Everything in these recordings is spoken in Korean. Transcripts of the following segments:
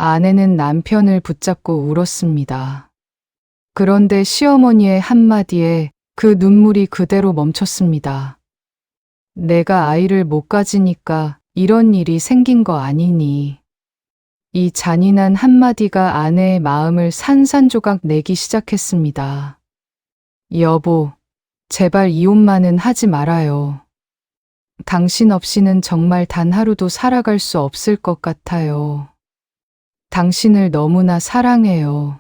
아내는 남편을 붙잡고 울었습니다. 그런데 시어머니의 한마디에 그 눈물이 그대로 멈췄습니다. 내가 아이를 못 가지니까 이런 일이 생긴 거 아니니. 이 잔인한 한마디가 아내의 마음을 산산조각 내기 시작했습니다. 여보, 제발 이혼만은 하지 말아요. 당신 없이는 정말 단 하루도 살아갈 수 없을 것 같아요. 당신을 너무나 사랑해요.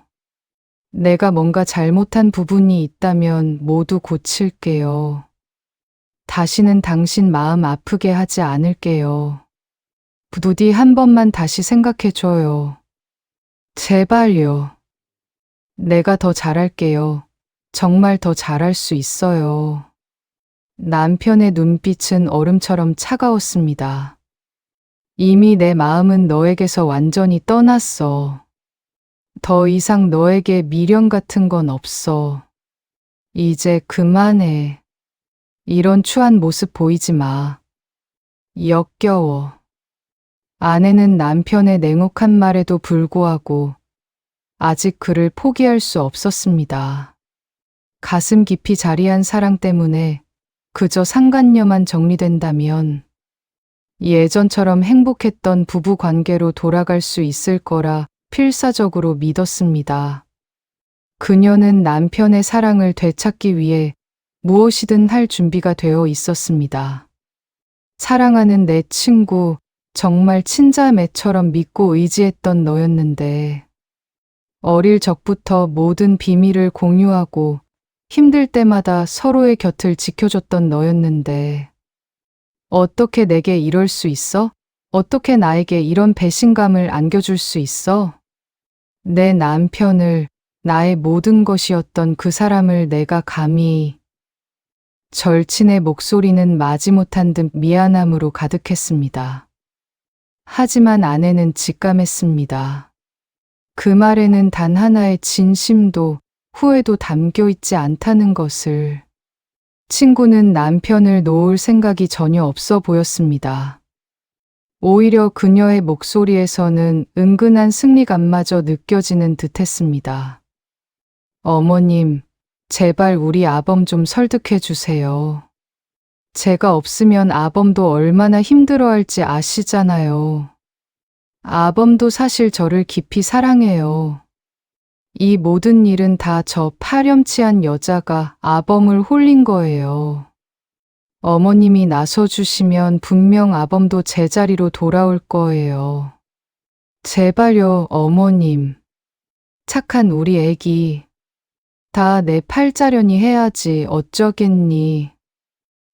내가 뭔가 잘못한 부분이 있다면 모두 고칠게요. 다시는 당신 마음 아프게 하지 않을게요. 부디 한 번만 다시 생각해줘요. 제발요. 내가 더 잘할게요. 정말 더 잘할 수 있어요. 남편의 눈빛은 얼음처럼 차가웠습니다. 이미 내 마음은 너에게서 완전히 떠났어. 더 이상 너에게 미련 같은 건 없어. 이제 그만해. 이런 추한 모습 보이지 마. 역겨워. 아내는 남편의 냉혹한 말에도 불구하고 아직 그를 포기할 수 없었습니다. 가슴 깊이 자리한 사랑 때문에 그저 상간녀만 정리된다면 예전처럼 행복했던 부부 관계로 돌아갈 수 있을 거라 필사적으로 믿었습니다. 그녀는 남편의 사랑을 되찾기 위해 무엇이든 할 준비가 되어 있었습니다. 사랑하는 내 친구, 정말 친자매처럼 믿고 의지했던 너였는데, 어릴 적부터 모든 비밀을 공유하고 힘들 때마다 서로의 곁을 지켜줬던 너였는데, 어떻게 내게 이럴 수 있어? 어떻게 나에게 이런 배신감을 안겨줄 수 있어? 내 남편을, 나의 모든 것이었던 그 사람을 내가 감히. 절친의 목소리는 마지못한 듯 미안함으로 가득했습니다. 하지만 아내는 직감했습니다. 그 말에는 단 하나의 진심도 후회도 담겨 있지 않다는 것을. 친구는 남편을 놓을 생각이 전혀 없어 보였습니다. 오히려 그녀의 목소리에서는 은근한 승리감마저 느껴지는 듯했습니다. 어머님, 제발 우리 아범 좀 설득해 주세요. 제가 없으면 아범도 얼마나 힘들어할지 아시잖아요. 아범도 사실 저를 깊이 사랑해요. 이 모든 일은 다 저 파렴치한 여자가 아범을 홀린 거예요. 어머님이 나서주시면 분명 아범도 제자리로 돌아올 거예요. 제발요, 어머님. 착한 우리 애기. 다 내 팔자련이 해야지 어쩌겠니.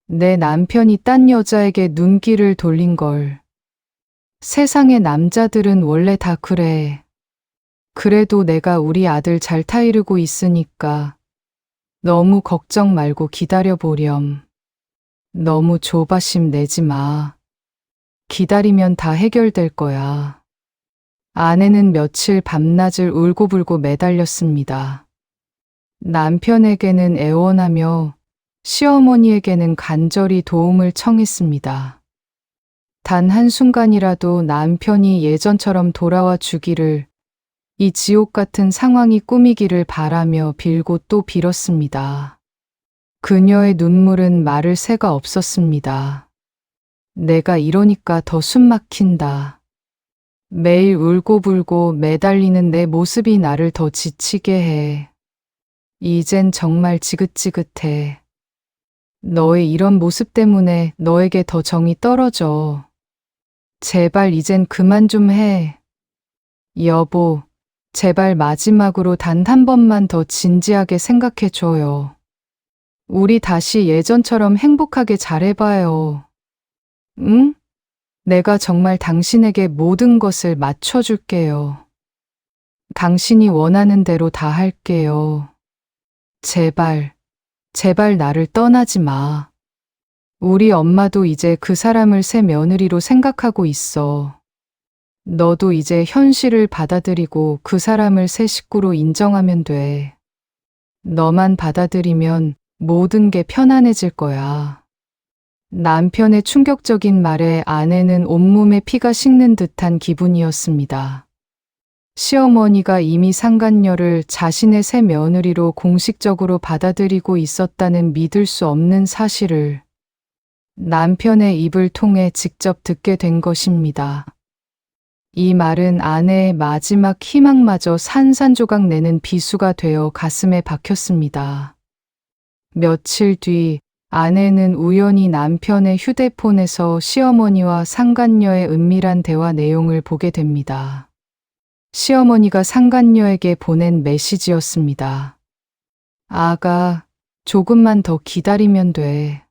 내 남편이 딴 여자에게 눈길을 돌린 걸. 세상의 남자들은 원래 다 그래. 그래도 내가 우리 아들 잘 타이르고 있으니까 너무 걱정 말고 기다려보렴. 너무 조바심 내지 마. 기다리면 다 해결될 거야. 아내는 며칠 밤낮을 울고불고 매달렸습니다. 남편에게는 애원하며 시어머니에게는 간절히 도움을 청했습니다. 단 한순간이라도 남편이 예전처럼 돌아와 주기를, 이 지옥 같은 상황이 꾸미기를 바라며 빌고 또 빌었습니다. 그녀의 눈물은 마를 새가 없었습니다. 내가 이러니까 더 숨막힌다. 매일 울고불고 매달리는 내 모습이 나를 더 지치게 해. 이젠 정말 지긋지긋해. 너의 이런 모습 때문에 너에게 더 정이 떨어져. 제발 이젠 그만 좀 해. 여보, 제발 마지막으로 단 한 번만 더 진지하게 생각해줘요. 우리 다시 예전처럼 행복하게 잘해봐요. 응? 내가 정말 당신에게 모든 것을 맞춰줄게요. 당신이 원하는 대로 다 할게요. 제발, 제발 나를 떠나지 마. 우리 엄마도 이제 그 사람을 새 며느리로 생각하고 있어. 너도 이제 현실을 받아들이고 그 사람을 새 식구로 인정하면 돼. 너만 받아들이면 모든 게 편안해질 거야. 남편의 충격적인 말에 아내는 온몸에 피가 식는 듯한 기분이었습니다. 시어머니가 이미 상간녀를 자신의 새 며느리로 공식적으로 받아들이고 있었다는 믿을 수 없는 사실을 남편의 입을 통해 직접 듣게 된 것입니다. 이 말은 아내의 마지막 희망마저 산산조각 내는 비수가 되어 가슴에 박혔습니다. 며칠 뒤 아내는 우연히 남편의 휴대폰에서 시어머니와 상간녀의 은밀한 대화 내용을 보게 됩니다. 시어머니가 상간녀에게 보낸 메시지였습니다. 아가, 조금만 더 기다리면 돼.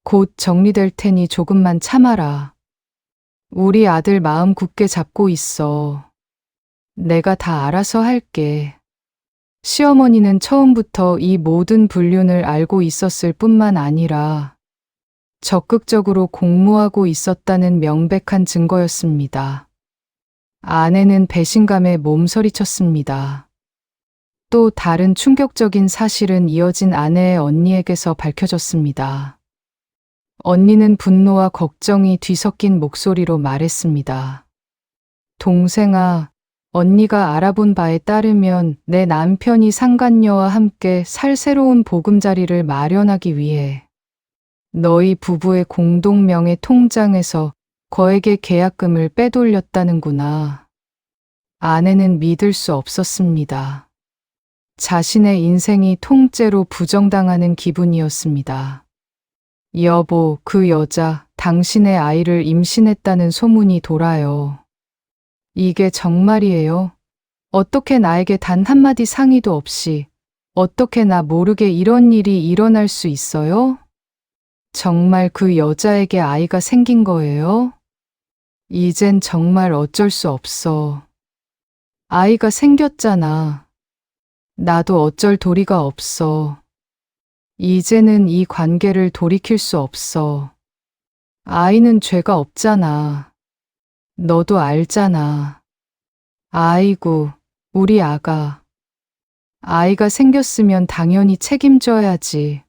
곧 정리될 테니 조금만 참아라. 우리 아들 마음 굳게 잡고 있어. 내가 다 알아서 할게. 시어머니는 처음부터 이 모든 불륜을 알고 있었을 뿐만 아니라 적극적으로 공모하고 있었다는 명백한 증거였습니다. 아내는 배신감에 몸서리쳤습니다. 또 다른 충격적인 사실은 이어진 아내의 언니에게서 밝혀졌습니다. 언니는 분노와 걱정이 뒤섞인 목소리로 말했습니다. 동생아, 언니가 알아본 바에 따르면 내 남편이 상간녀와 함께 살 새로운 보금자리를 마련하기 위해 너희 부부의 공동명의 통장에서 거액의 계약금을 빼돌렸다는구나. 아내는 믿을 수 없었습니다. 자신의 인생이 통째로 부정당하는 기분이었습니다. 여보, 그 여자, 당신의 아이를 임신했다는 소문이 돌아요. 이게 정말이에요? 어떻게 나에게 단 한마디 상의도 없이, 어떻게 나 모르게 이런 일이 일어날 수 있어요? 정말 그 여자에게 아이가 생긴 거예요? 이젠 정말 어쩔 수 없어. 아이가 생겼잖아. 나도 어쩔 도리가 없어. 이제는 이 관계를 돌이킬 수 없어. 아이는 죄가 없잖아. 너도 알잖아. 아이고, 우리 아가. 아이가 생겼으면 당연히 책임져야지.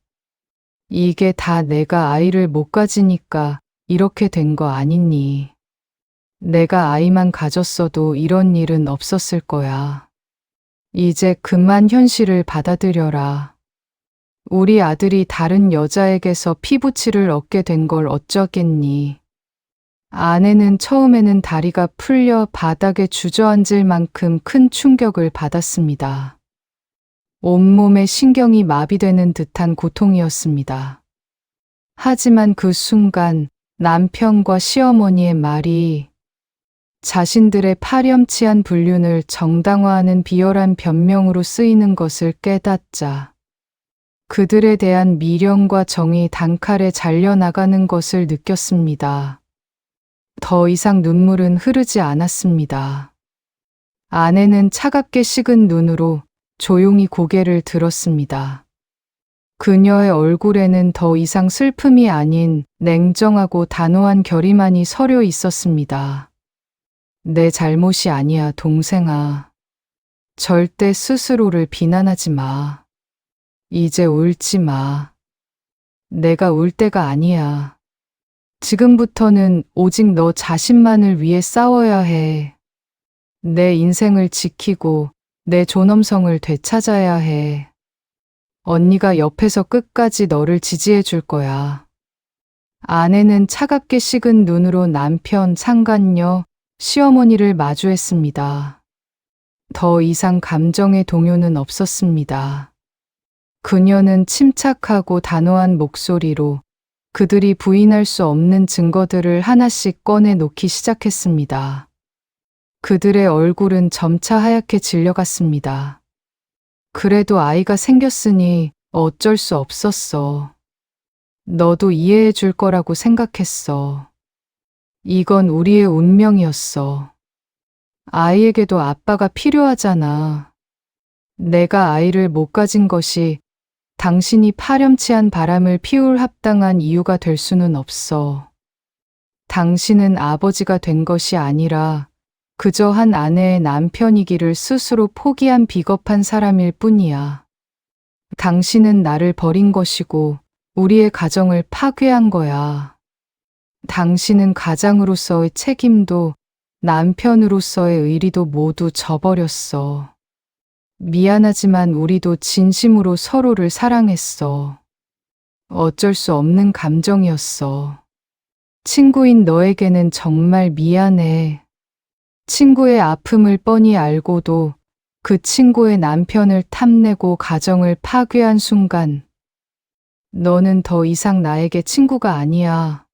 이게 다 내가 아이를 못 가지니까 이렇게 된 거 아니니. 내가 아이만 가졌어도 이런 일은 없었을 거야. 이제 그만 현실을 받아들여라. 우리 아들이 다른 여자에게서 피부치를 얻게 된 걸 어쩌겠니. 아내는 처음에는 다리가 풀려 바닥에 주저앉을 만큼 큰 충격을 받았습니다. 온몸의 신경이 마비되는 듯한 고통이었습니다. 하지만 그 순간 남편과 시어머니의 말이 자신들의 파렴치한 불륜을 정당화하는 비열한 변명으로 쓰이는 것을 깨닫자 그들에 대한 미련과 정이 단칼에 잘려나가는 것을 느꼈습니다. 더 이상 눈물은 흐르지 않았습니다. 아내는 차갑게 식은 눈으로 조용히 고개를 들었습니다. 그녀의 얼굴에는 더 이상 슬픔이 아닌 냉정하고 단호한 결의만이 서려 있었습니다. 내 잘못이 아니야, 동생아. 절대 스스로를 비난하지 마. 이제 울지 마. 내가 울 때가 아니야. 지금부터는 오직 너 자신만을 위해 싸워야 해. 내 인생을 지키고 내 존엄성을 되찾아야 해. 언니가 옆에서 끝까지 너를 지지해 줄 거야. 아내는 차갑게 식은 눈으로 남편, 상간녀, 시어머니를 마주했습니다. 더 이상 감정의 동요는 없었습니다. 그녀는 침착하고 단호한 목소리로 그들이 부인할 수 없는 증거들을 하나씩 꺼내 놓기 시작했습니다. 그들의 얼굴은 점차 하얗게 질려갔습니다. 그래도 아이가 생겼으니 어쩔 수 없었어. 너도 이해해 줄 거라고 생각했어. 이건 우리의 운명이었어. 아이에게도 아빠가 필요하잖아. 내가 아이를 못 가진 것이 당신이 파렴치한 바람을 피울 합당한 이유가 될 수는 없어. 당신은 아버지가 된 것이 아니라 그저 한 아내의 남편이기를 스스로 포기한 비겁한 사람일 뿐이야. 당신은 나를 버린 것이고 우리의 가정을 파괴한 거야. 당신은 가장으로서의 책임도 남편으로서의 의리도 모두 저버렸어. 미안하지만 우리도 진심으로 서로를 사랑했어. 어쩔 수 없는 감정이었어. 친구인 너에게는 정말 미안해. 친구의 아픔을 뻔히 알고도 그 친구의 남편을 탐내고 가정을 파괴한 순간, 너는 더 이상 나에게 친구가 아니야.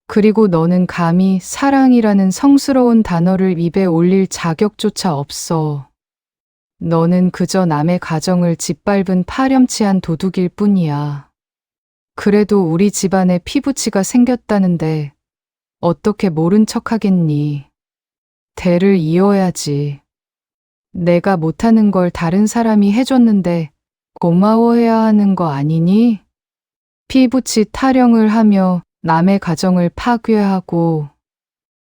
그리고 너는 감히 사랑이라는 성스러운 단어를 입에 올릴 자격조차 없어. 너는 그저 남의 가정을 짓밟은 파렴치한 도둑일 뿐이야. 그래도 우리 집안에 피부치가 생겼다는데 어떻게 모른 척 하겠니? 대를 이어야지. 내가 못하는 걸 다른 사람이 해줬는데 고마워해야 하는 거 아니니? 피부치 타령을 하며 남의 가정을 파괴하고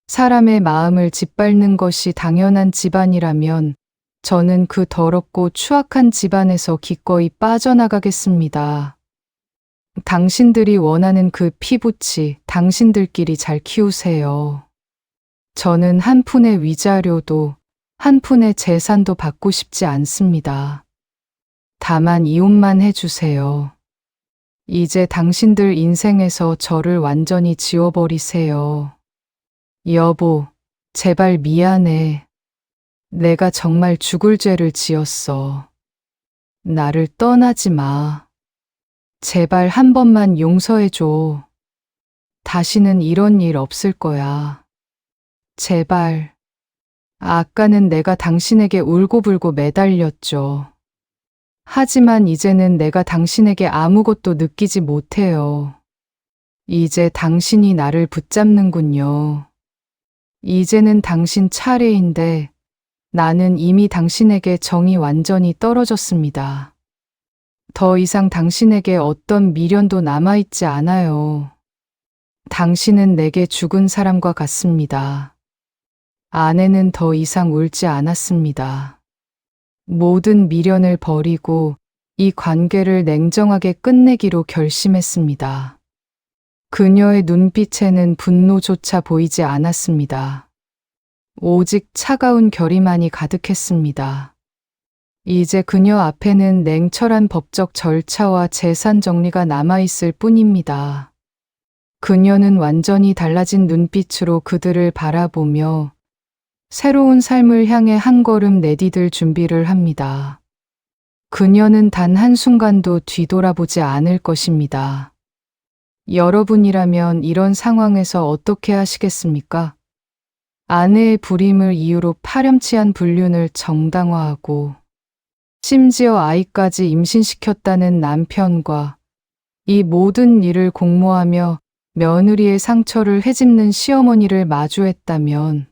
사람의 마음을 짓밟는 것이 당연한 집안이라면 저는 그 더럽고 추악한 집안에서 기꺼이 빠져나가겠습니다. 당신들이 원하는 그 피부치 당신들끼리 잘 키우세요. 저는 한 푼의 위자료도 한 푼의 재산도 받고 싶지 않습니다. 다만 이혼만 해주세요. 이제 당신들 인생에서 저를 완전히 지워버리세요. 여보, 제발 미안해. 내가 정말 죽을 죄를 지었어. 나를 떠나지 마. 제발 한 번만 용서해줘. 다시는 이런 일 없을 거야. 제발. 아까는 내가 당신에게 울고불고 매달렸죠. 하지만 이제는 내가 당신에게 아무것도 느끼지 못해요. 이제 당신이 나를 붙잡는군요. 이제는 당신 차례인데 나는 이미 당신에게 정이 완전히 떨어졌습니다. 더 이상 당신에게 어떤 미련도 남아있지 않아요. 당신은 내게 죽은 사람과 같습니다. 아내는 더 이상 울지 않았습니다. 모든 미련을 버리고 이 관계를 냉정하게 끝내기로 결심했습니다. 그녀의 눈빛에는 분노조차 보이지 않았습니다. 오직 차가운 결의만이 가득했습니다. 이제 그녀 앞에는 냉철한 법적 절차와 재산 정리가 남아있을 뿐입니다. 그녀는 완전히 달라진 눈빛으로 그들을 바라보며 새로운 삶을 향해 한 걸음 내디딜 준비를 합니다. 그녀는 단 한순간도 뒤돌아보지 않을 것입니다. 여러분이라면 이런 상황에서 어떻게 하시겠습니까? 아내의 불임을 이유로 파렴치한 불륜을 정당화하고 심지어 아이까지 임신시켰다는 남편과 이 모든 일을 공모하며 며느리의 상처를 헤집는 시어머니를 마주했다면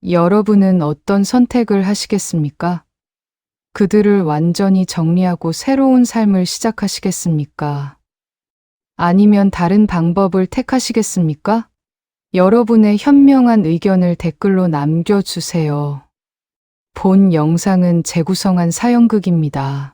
여러분은 어떤 선택을 하시겠습니까? 그들을 완전히 정리하고 새로운 삶을 시작하시겠습니까? 아니면 다른 방법을 택하시겠습니까? 여러분의 현명한 의견을 댓글로 남겨주세요. 본 영상은 재구성한 사연극입니다.